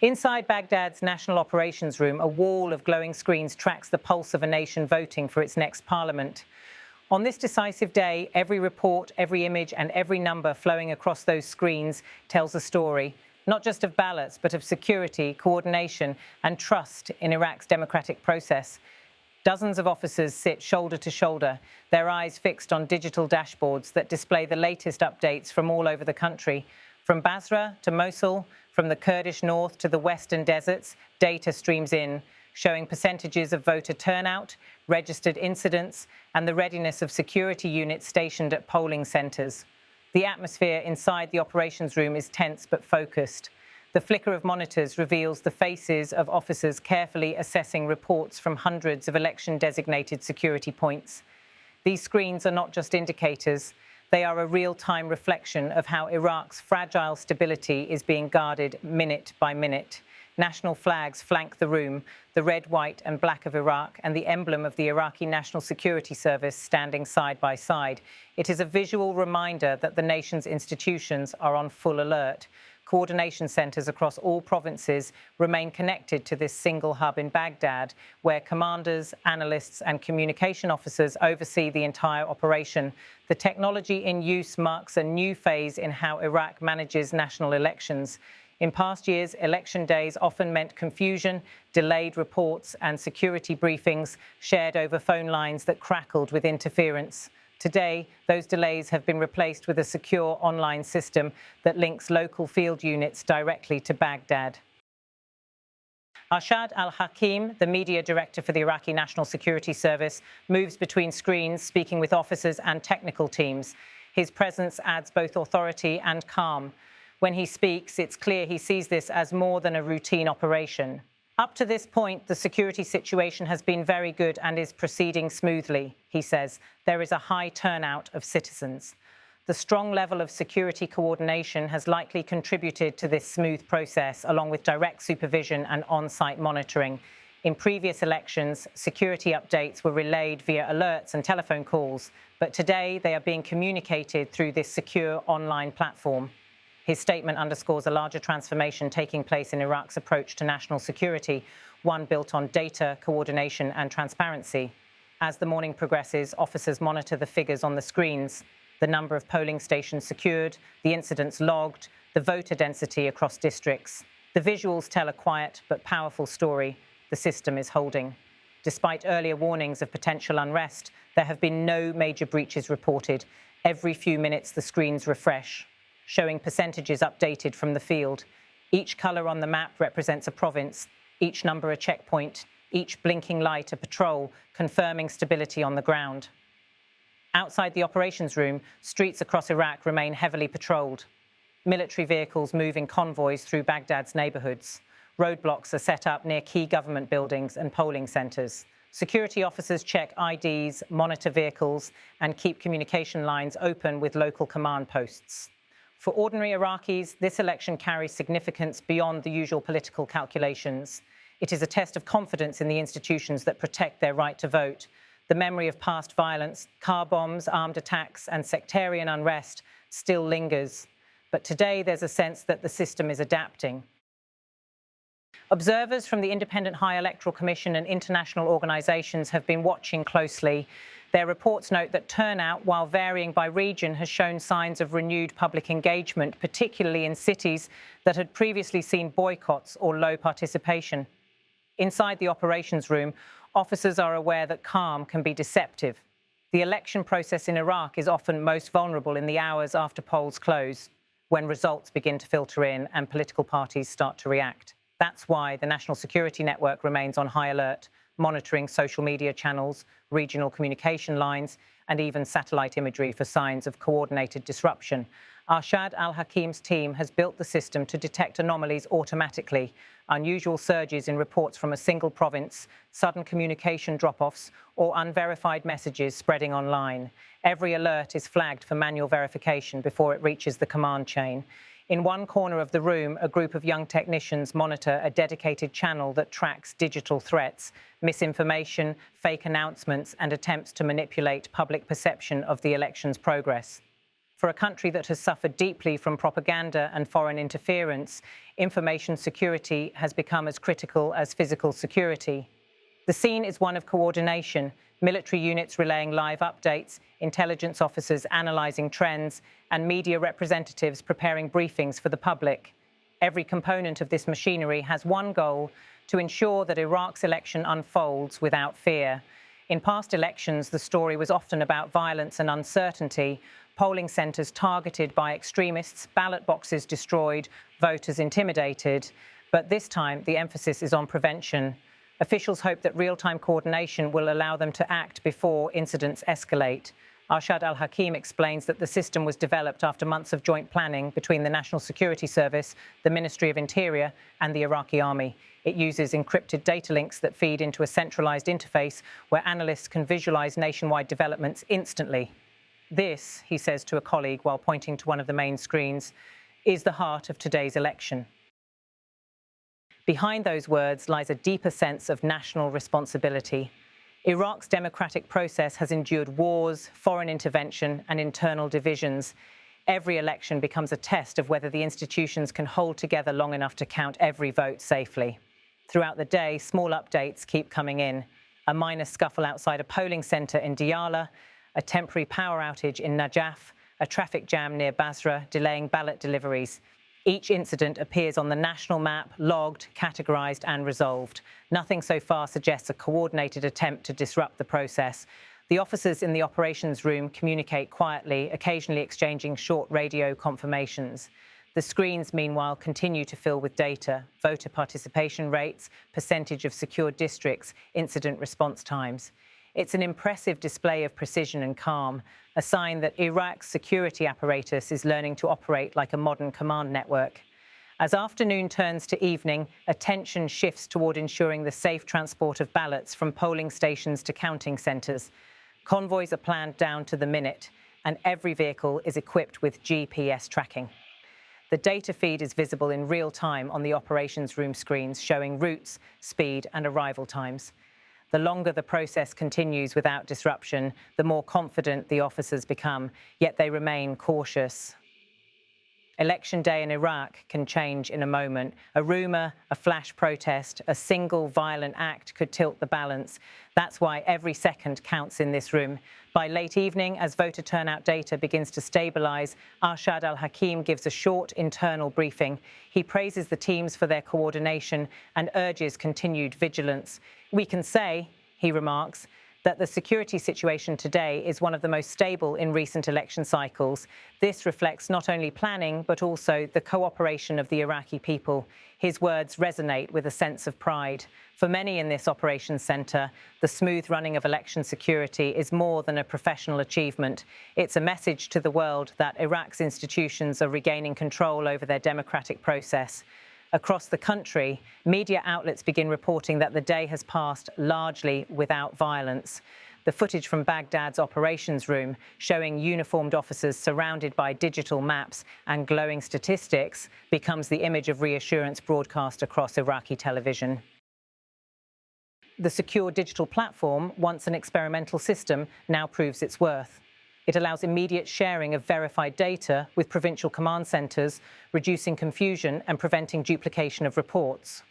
Inside Baghdad's National Operations Room, a wall of glowing screens tracks the pulse of a nation voting for its next parliament. On this decisive day, every report, every image, and every number flowing across those screens tells a story, not just of ballots, but of security, coordination, and trust in Iraq's democratic process. Dozens of officers sit shoulder to shoulder, their eyes fixed on digital dashboards that display the latest updates from all over the country. From Basra to Mosul, from the Kurdish north to the western deserts, data streams in, showing percentages of voter turnout, registered incidents, and the readiness of security units stationed at polling centres. The atmosphere inside the operations room is tense but focused. The flicker of monitors reveals the faces of officers carefully assessing reports from hundreds of election-designated security points. These screens are not just indicators. They are a real-time reflection of how Iraq's fragile stability is being guarded minute by minute. National flags flank the room, the red, white and black of Iraq and the emblem of the Iraqi National Security Service standing side by side. It is a visual reminder that the nation's institutions are on full alert. Coordination centres across all provinces remain connected to this single hub in Baghdad, where commanders, analysts and communication officers oversee the entire operation. The technology in use marks a new phase in how Iraq manages national elections. In past years, election days often meant confusion, delayed reports and security briefings shared over phone lines that crackled with interference. Today, those delays have been replaced with a secure online system that links local field units directly to Baghdad. Arshad al-Hakim, the media director for the Iraqi National Security Service, moves between screens, speaking with officers and technical teams. His presence adds both authority and calm. When he speaks, it's clear he sees this as more than a routine operation. Up to this point, the security situation has been very good and is proceeding smoothly, he says. There is a high turnout of citizens. The strong level of security coordination has likely contributed to this smooth process, along with direct supervision and on-site monitoring. In previous elections, security updates were relayed via alerts and telephone calls, but today they are being communicated through this secure online platform. His statement underscores a larger transformation taking place in Iraq's approach to national security, one built on data, coordination and transparency. As the morning progresses, officers monitor the figures on the screens, the number of polling stations secured, the incidents logged, the voter density across districts. The visuals tell a quiet but powerful story. The system is holding. Despite earlier warnings of potential unrest, there have been no major breaches reported. Every few minutes, the screens refresh, showing percentages updated from the field. Each colour on the map represents a province, each number a checkpoint, each blinking light a patrol, confirming stability on the ground. Outside the operations room, streets across Iraq remain heavily patrolled. Military vehicles move in convoys through Baghdad's neighbourhoods. Roadblocks are set up near key government buildings and polling centres. Security officers check IDs, monitor vehicles, and keep communication lines open with local command posts. For ordinary Iraqis, this election carries significance beyond the usual political calculations. It is a test of confidence in the institutions that protect their right to vote. The memory of past violence, car bombs, armed attacks, and sectarian unrest still lingers. But today there's a sense that the system is adapting. Observers from the Independent High Electoral Commission and international organisations have been watching closely. Their reports note that turnout, while varying by region, has shown signs of renewed public engagement, particularly in cities that had previously seen boycotts or low participation. Inside the operations room, officers are aware that calm can be deceptive. The election process in Iraq is often most vulnerable in the hours after polls close, when results begin to filter in and political parties start to react. That's why the National Security Network remains on high alert, monitoring social media channels, regional communication lines, and even satellite imagery for signs of coordinated disruption. Arshad al-Hakim's team has built the system to detect anomalies automatically, unusual surges in reports from a single province, sudden communication drop-offs, or unverified messages spreading online. Every alert is flagged for manual verification before it reaches the command chain. In one corner of the room, a group of young technicians monitor a dedicated channel that tracks digital threats, misinformation, fake announcements, and attempts to manipulate public perception of the election's progress. For a country that has suffered deeply from propaganda and foreign interference, information security has become as critical as physical security. The scene is one of coordination, military units relaying live updates, intelligence officers analysing trends, and media representatives preparing briefings for the public. Every component of this machinery has one goal: to ensure that Iraq's election unfolds without fear. In past elections, the story was often about violence and uncertainty, polling centres targeted by extremists, ballot boxes destroyed, voters intimidated. But this time, the emphasis is on prevention. Officials hope that real-time coordination will allow them to act before incidents escalate. Arshad al-Hakim explains that the system was developed after months of joint planning between the National Security Service, the Ministry of Interior, and the Iraqi army. It uses encrypted data links that feed into a centralized interface where analysts can visualize nationwide developments instantly. This, he says to a colleague while pointing to one of the main screens, is the heart of today's election. Behind those words lies a deeper sense of national responsibility. Iraq's democratic process has endured wars, foreign intervention, and internal divisions. Every election becomes a test of whether the institutions can hold together long enough to count every vote safely. Throughout the day, small updates keep coming in. A minor scuffle outside a polling centre in Diyala, a temporary power outage in Najaf, a traffic jam near Basra delaying ballot deliveries. Each incident appears on the national map, logged, categorised and resolved. Nothing so far suggests a coordinated attempt to disrupt the process. The officers in the operations room communicate quietly, occasionally exchanging short radio confirmations. The screens, meanwhile, continue to fill with data: voter participation rates, percentage of secured districts, incident response times. It's an impressive display of precision and calm, a sign that Iraq's security apparatus is learning to operate like a modern command network. As afternoon turns to evening, attention shifts toward ensuring the safe transport of ballots from polling stations to counting centres. Convoys are planned down to the minute, and every vehicle is equipped with GPS tracking. The data feed is visible in real time on the operations room screens, showing routes, speed, and arrival times. The longer the process continues without disruption, the more confident the officers become, yet they remain cautious. Election day in Iraq can change in a moment. A rumour, a flash protest, a single violent act could tilt the balance. That's why every second counts in this room. By late evening, as voter turnout data begins to stabilise, Arshad al-Hakim gives a short internal briefing. He praises the teams for their coordination and urges continued vigilance. We can say, he remarks, that the security situation today is one of the most stable in recent election cycles. This reflects not only planning, but also the cooperation of the Iraqi people. His words resonate with a sense of pride. For many in this operations centre, the smooth running of election security is more than a professional achievement. It's a message to the world that Iraq's institutions are regaining control over their democratic process. Across the country, media outlets begin reporting that the day has passed largely without violence. The footage from Baghdad's operations room, showing uniformed officers surrounded by digital maps and glowing statistics, becomes the image of reassurance broadcast across Iraqi television. The secure digital platform, once an experimental system, now proves its worth. It allows immediate sharing of verified data with provincial command centres, reducing confusion and preventing duplication of reports.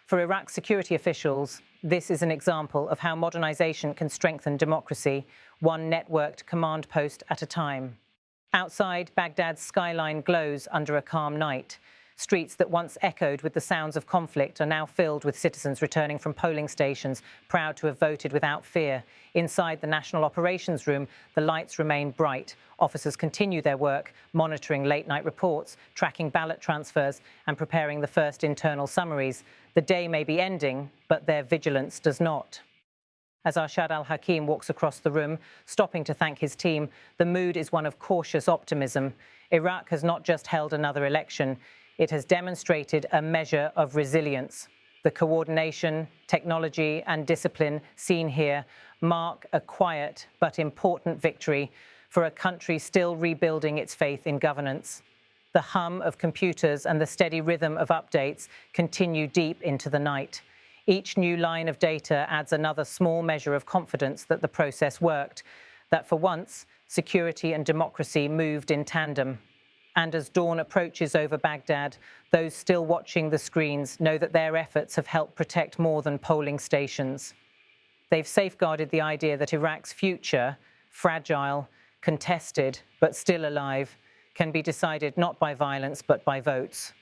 For Iraq's security officials, this is an example of how modernisation can strengthen democracy, one networked command post at a time. Outside, Baghdad's skyline glows under a calm night. Streets that once echoed with the sounds of conflict are now filled with citizens returning from polling stations, proud to have voted without fear. Inside the National Operations Room, the lights remain bright. Officers continue their work, monitoring late-night reports, tracking ballot transfers, and preparing the first internal summaries. The day may be ending, but their vigilance does not. As Arshad al-Hakim walks across the room, stopping to thank his team, the mood is one of cautious optimism. Iraq has not just held another election. It has demonstrated a measure of resilience. The coordination, technology and discipline seen here mark a quiet but important victory for a country still rebuilding its faith in governance. The hum of computers and the steady rhythm of updates continue deep into the night. Each new line of data adds another small measure of confidence that the process worked, that for once security and democracy moved in tandem. And as dawn approaches over Baghdad, those still watching the screens know that their efforts have helped protect more than polling stations. They've safeguarded the idea that Iraq's future, fragile, contested, but still alive, can be decided not by violence but by votes.